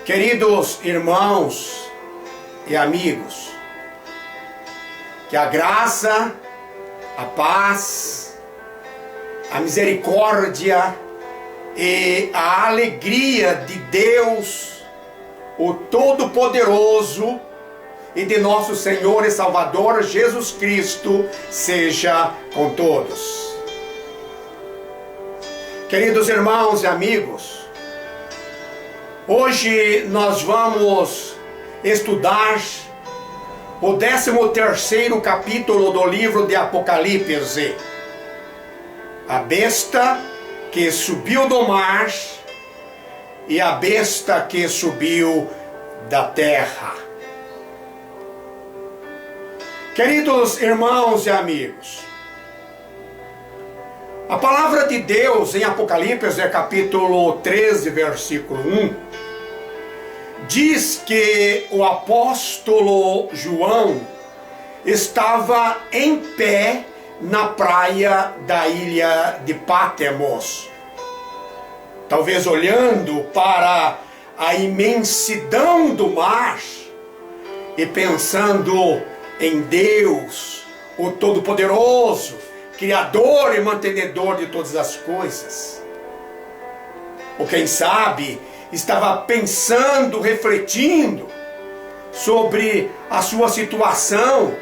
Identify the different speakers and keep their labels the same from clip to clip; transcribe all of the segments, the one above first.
Speaker 1: Queridos irmãos e amigos, que a graça, a paz, a misericórdia e a alegria de Deus, o Todo-Poderoso, e de nosso Senhor e Salvador Jesus Cristo, seja com todos. Queridos irmãos e amigos, hoje nós vamos estudar o 13º capítulo do livro de Apocalipse. A besta que subiu do mar e a besta que subiu da terra. Queridos irmãos e amigos, a palavra de Deus em Apocalipse, capítulo 13, versículo 1, diz que o apóstolo João estava em pé na praia da ilha de Patmos, talvez olhando para a imensidão do mar e pensando em Deus, o Todo-Poderoso, Criador e mantenedor de todas as coisas. Ou quem sabe, estava pensando, refletindo sobre a sua situação,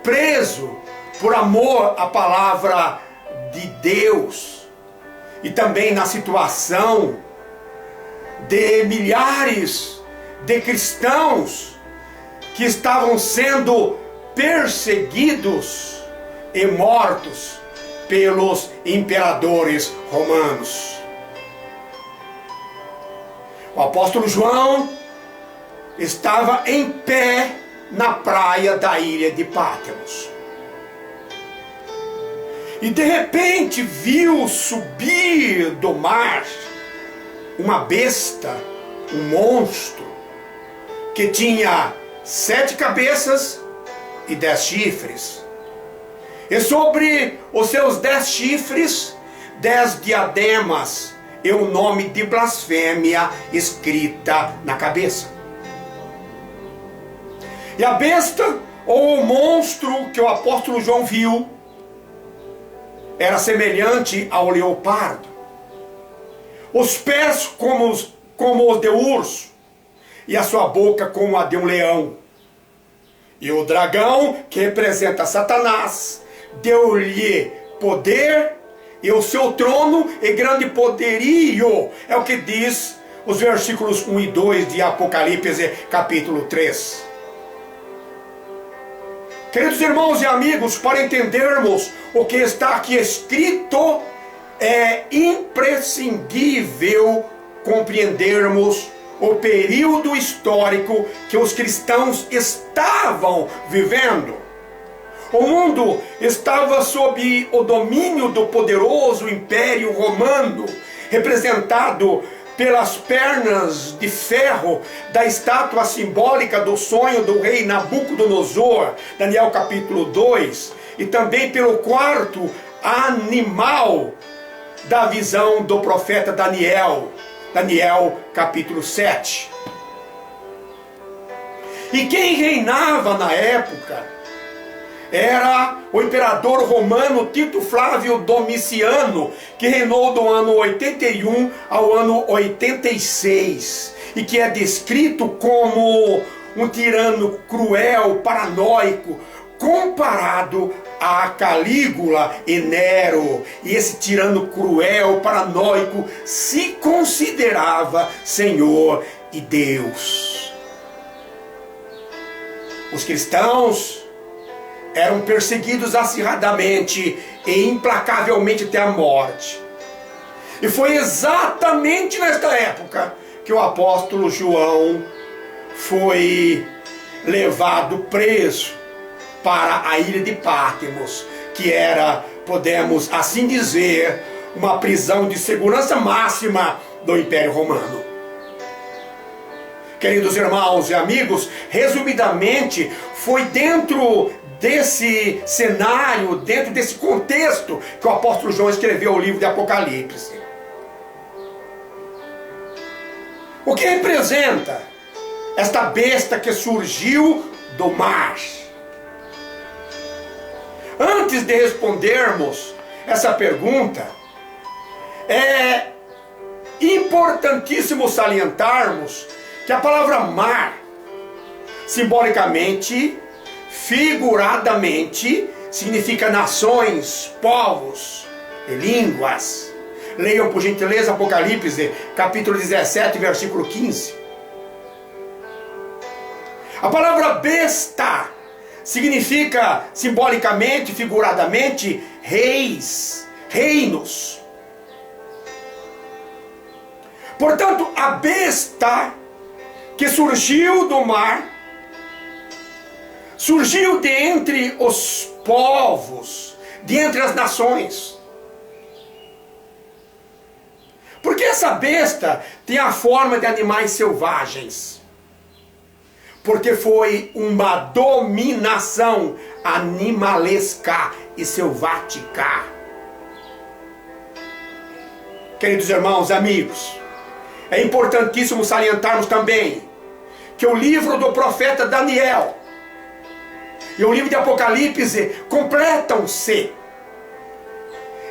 Speaker 1: preso por amor à palavra de Deus, e também na situação de milhares de cristãos que estavam sendo perseguidos e mortos pelos imperadores romanos. O apóstolo João estava em pé na praia da ilha de Patmos. E de repente viu subir do mar uma besta, um monstro, que tinha 7 cabeças e 10 chifres. E sobre os seus 10 chifres, 10 diademas e o nome de blasfêmia escrita na cabeça. E a besta, ou o monstro que o apóstolo João viu, era semelhante ao leopardo. Os pés como os de urso, e a sua boca como a de um leão. E o dragão, que representa Satanás, deu-lhe poder e o seu trono e grande poderio. É o que diz os versículos 1 e 2 de Apocalipse capítulo 3. Queridos irmãos e amigos, para entendermos o que está aqui escrito, é imprescindível compreendermos o período histórico que os cristãos estavam vivendo. O mundo estava sob o domínio do poderoso Império Romano, representado pelas pernas de ferro da estátua simbólica do sonho do rei Nabucodonosor, Daniel capítulo 2, e também pelo quarto animal da visão do profeta Daniel, Daniel capítulo 7. E quem reinava na época era o imperador romano Tito Flávio Domiciano, que reinou do ano 81 ao ano 86, e que é descrito como um tirano cruel, paranoico, comparado a Calígula e Nero. E esse tirano cruel, paranoico, se considerava Senhor e Deus. Os cristãos eram perseguidos acirradamente e implacavelmente até a morte. E foi exatamente nesta época que o apóstolo João foi levado preso para a ilha de Patmos, que era, podemos assim dizer, uma prisão de segurança máxima do Império Romano. Queridos irmãos e amigos, resumidamente, foi dentro desse cenário, dentro desse contexto, que o apóstolo João escreveu o livro de Apocalipse. O que representa esta besta que surgiu do mar? Antes de respondermos essa pergunta, é importantíssimo salientarmos que a palavra mar, simbolicamente, figuradamente, significa nações, povos e línguas. Leiam por gentileza Apocalipse, capítulo 17, versículo 15. A palavra besta significa simbolicamente, figuradamente, reis, reinos. Portanto, a besta que surgiu do mar, surgiu de entre os povos, de entre as nações. Porque essa besta tem a forma de animais selvagens. Porque foi uma dominação animalesca e selvática. Queridos irmãos, amigos, é importantíssimo salientarmos também que o livro do profeta Daniel e o livro de Apocalipse completam-se,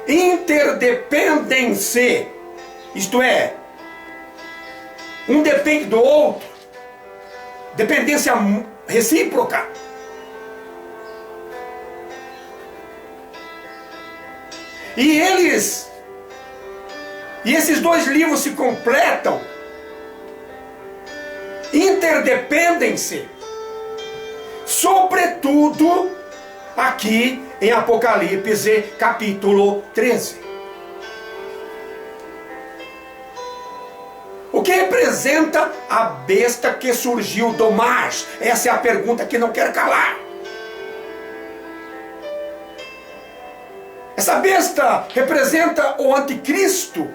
Speaker 1: interdependem-se, isto é, um depende do outro, dependência recíproca. E esses dois livros se completam, interdependem-se, sobretudo aqui em Apocalipse capítulo 13. O que representa a besta que surgiu do mar? Essa é a pergunta que não quero calar. Essa besta representa o anticristo,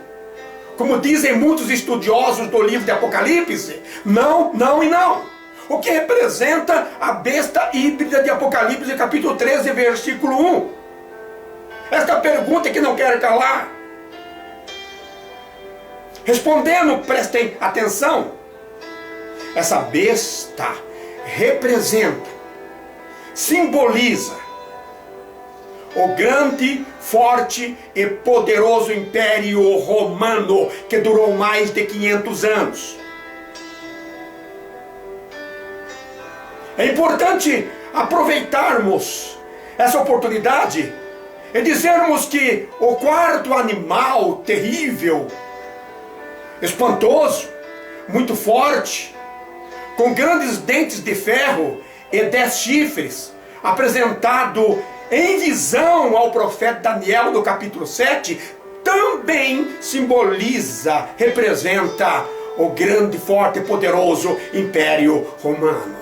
Speaker 1: como dizem muitos estudiosos do livro de Apocalipse. Não, não e não. O que representa a besta híbrida de Apocalipse capítulo 13, versículo 1? Esta pergunta que não quero calar. Respondendo, prestem atenção. Essa besta representa, simboliza o grande, forte e poderoso Império Romano que durou mais de 500 anos. É importante aproveitarmos essa oportunidade e dizermos que o quarto animal terrível, espantoso, muito forte, com grandes dentes de ferro e 10 chifres, apresentado em visão ao profeta Daniel no capítulo 7, também simboliza, representa o grande, forte e poderoso Império Romano.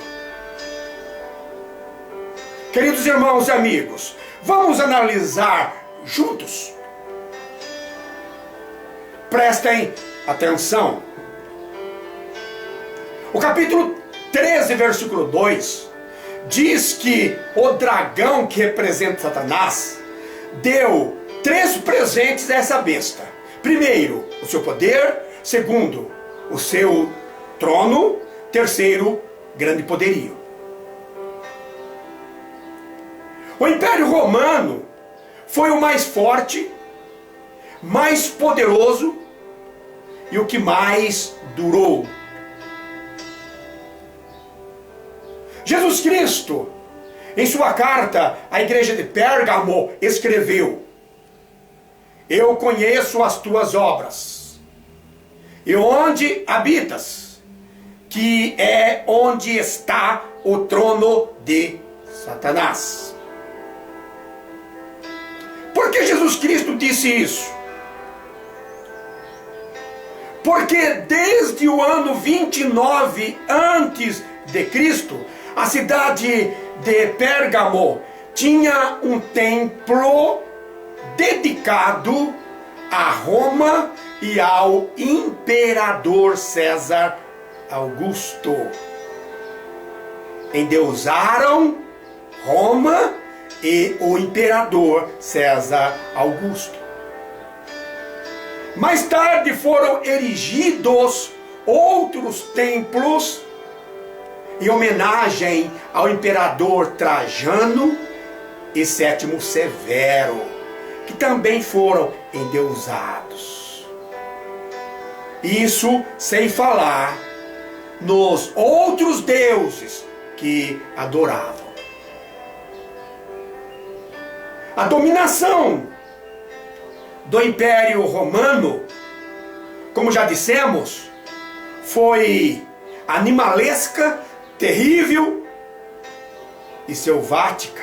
Speaker 1: Queridos irmãos e amigos, vamos analisar juntos. Prestem atenção. O capítulo 13, versículo 2, diz que o dragão que representa Satanás deu 3 presentes a essa besta. Primeiro, o seu poder. Segundo, o seu trono. Terceiro, grande poderio. O Império Romano foi o mais forte, mais poderoso e o que mais durou. Jesus Cristo, em sua carta à igreja de Pérgamo, escreveu: eu conheço as tuas obras, e onde habitas, que é onde está o trono de Satanás. Por que Jesus Cristo disse isso? Porque desde o ano 29 antes de Cristo, a cidade de Pérgamo tinha um templo dedicado a Roma e ao imperador César Augusto. Endeusaram Roma e o imperador César Augusto. Mais tarde foram erigidos outros templos em homenagem ao imperador Trajano e Sétimo Severo, que também foram endeusados. Isso sem falar nos outros deuses que adoravam. A dominação do Império Romano, como já dissemos, foi animalesca, terrível e selvática.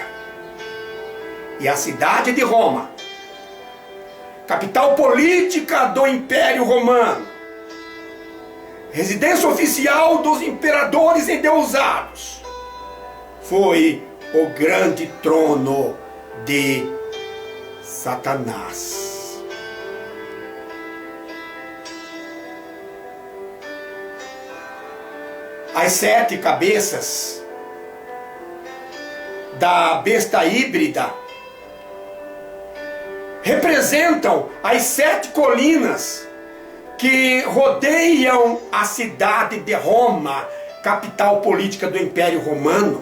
Speaker 1: E a cidade de Roma, capital política do Império Romano, residência oficial dos imperadores endeusados, foi o grande trono de Satanás. As 7 cabeças da besta híbrida representam as 7 colinas que rodeiam a cidade de Roma, capital política do Império Romano.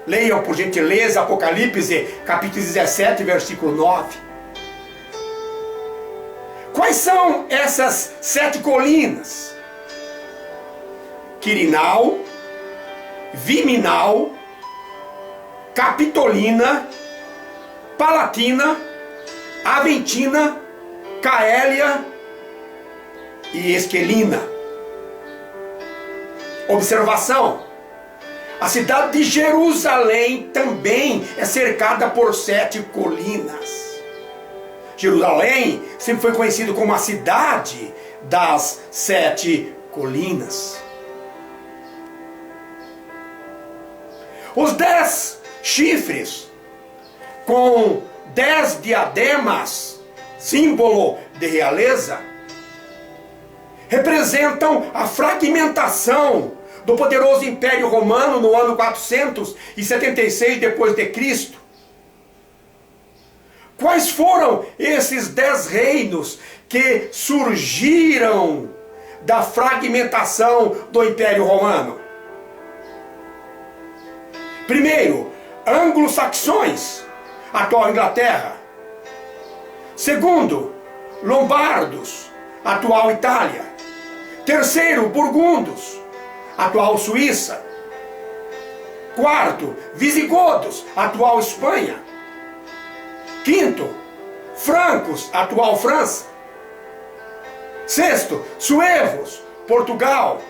Speaker 1: Leiam, por gentileza, Apocalipse, capítulo 17, versículo 9. Quais são essas 7 colinas? Quirinal, Viminal, Capitolina, Palatina, Aventina, Caélia e Esquelina. Observação: a cidade de Jerusalém também é cercada por 7 colinas. Jerusalém sempre foi conhecido como a cidade das 7 colinas. Os 10 chifres com 10 diademas, símbolo de realeza, representam a fragmentação do poderoso Império Romano no ano 476 depois de Cristo. Quais foram esses 10 reinos que surgiram da fragmentação do Império Romano? Primeiro, anglo-saxões, atual Inglaterra. Segundo, lombardos, atual Itália. Terceiro, burgundos, atual Suíça. Quarto, visigodos, atual Espanha. Quinto, francos, atual França. Sexto, suevos, Portugal.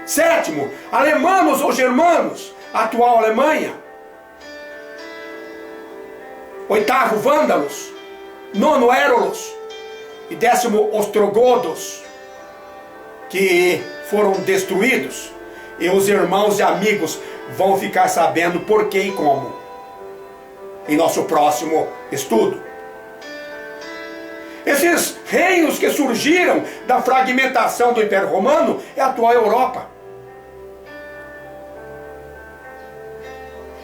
Speaker 1: Sétimo, alemanos ou germanos, atual Alemanha. Oitavo, vândalos. Nono, érolos. E 10º, ostrogodos, que foram destruídos. E os irmãos e amigos vão ficar sabendo por que e como em nosso próximo estudo. Esses reinos que surgiram da fragmentação do Império Romano é a atual Europa.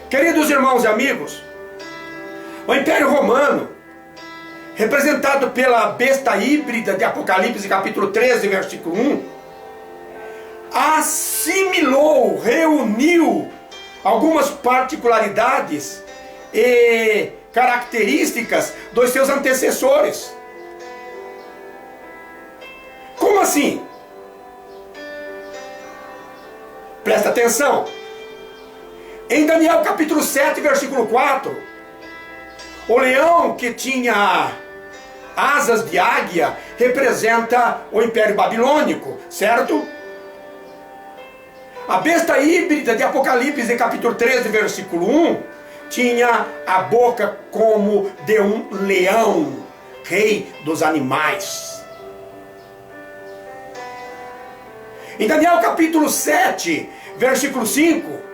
Speaker 1: Queridos irmãos e amigos, o Império Romano, representado pela besta híbrida de Apocalipse capítulo 13, versículo 1, assimilou, reuniu algumas particularidades e características dos seus antecessores. Como assim? Presta atenção. Em Daniel capítulo 7, versículo 4, o leão que tinha asas de águia representa o Império Babilônico, certo? A besta híbrida de Apocalipse capítulo 13, versículo 1, tinha a boca como de um leão, rei dos animais. Em Daniel capítulo 7, versículo 5,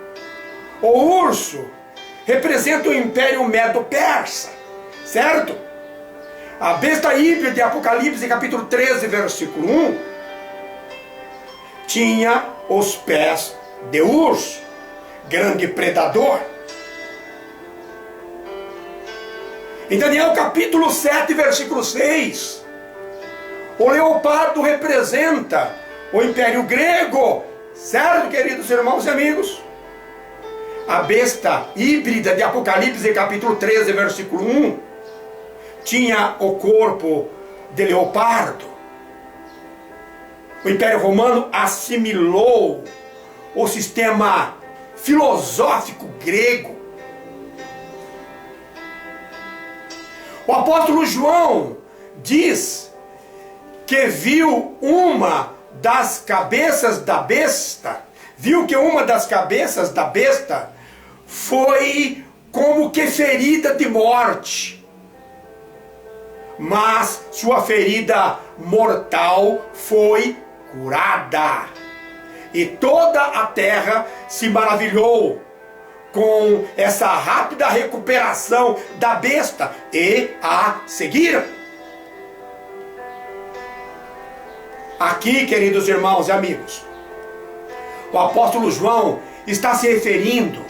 Speaker 1: o urso representa o Império Medo-Persa, certo? A besta híbrida de Apocalipse capítulo 13, versículo 1, tinha os pés de urso, grande predador. Em Daniel capítulo 7, versículo 6, O leopardo representa o Império Grego, certo, queridos irmãos e amigos? A besta híbrida de Apocalipse, capítulo 13, versículo 1, tinha o corpo de leopardo. O Império Romano assimilou o sistema filosófico grego. O apóstolo João diz que viu uma das cabeças da besta, viu que uma das cabeças da besta foi como que ferida de morte, mas sua ferida mortal foi curada. E toda a terra se maravilhou com essa rápida recuperação da besta e a seguiram. Aqui, queridos irmãos e amigos, o apóstolo João está se referindo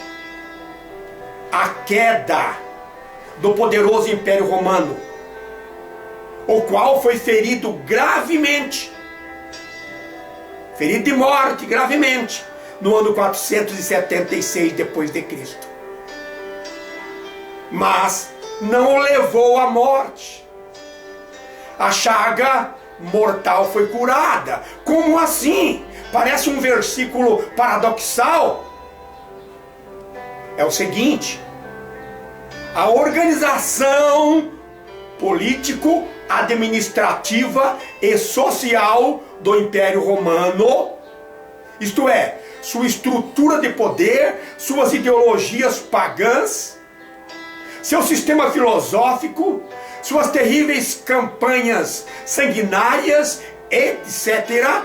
Speaker 1: à queda do poderoso Império Romano, o qual foi ferido gravemente, ferido de morte gravemente, no ano 476 depois de Cristo. Mas não o levou à morte. A chaga mortal foi curada. Como assim? Parece um versículo paradoxal. É o seguinte: a organização político, administrativa e social do Império Romano, isto é, sua estrutura de poder, suas ideologias pagãs, seu sistema filosófico, suas terríveis campanhas sanguinárias, etc.,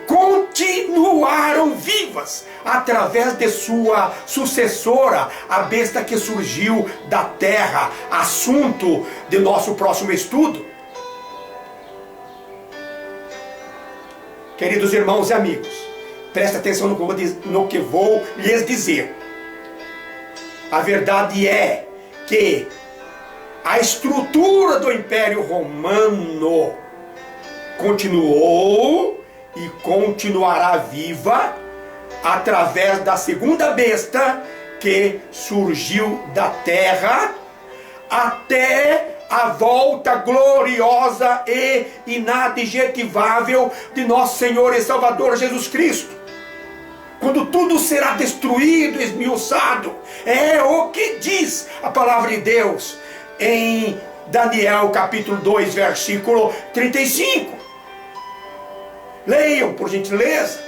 Speaker 1: continuaram vivas através de sua sucessora, a besta que surgiu da terra, assunto de nosso próximo estudo. Queridos irmãos e amigos, presta atenção no que vou lhes dizer. A verdade é que a estrutura do Império Romano continuou e continuará viva através da segunda besta que surgiu da terra até a volta gloriosa e inadjetivável de nosso Senhor e Salvador Jesus Cristo. Quando tudo será destruído, esmiuçado, é o que diz a palavra de Deus em Daniel capítulo 2, versículo 35. Leiam, por gentileza.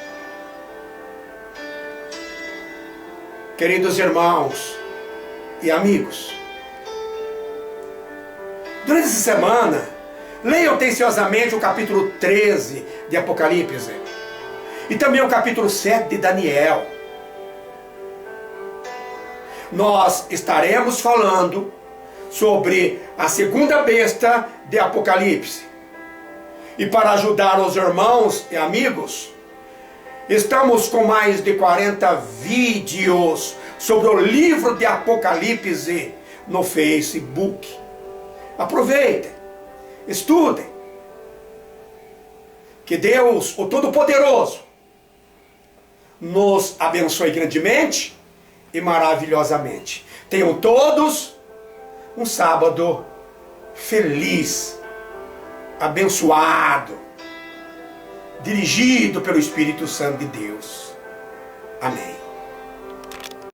Speaker 1: Queridos irmãos e amigos, durante essa semana, leiam atenciosamente o capítulo 13 de Apocalipse e também o capítulo 7 de Daniel. Nós estaremos falando sobre a segunda besta de Apocalipse. E para ajudar os irmãos e amigos, estamos com mais de 40 vídeos sobre o livro de Apocalipse no Facebook. Aproveitem, estudem. Que Deus, o Todo-Poderoso, nos abençoe grandemente e maravilhosamente. Tenham todos um sábado feliz, abençoado, dirigido pelo Espírito Santo de Deus. Amém.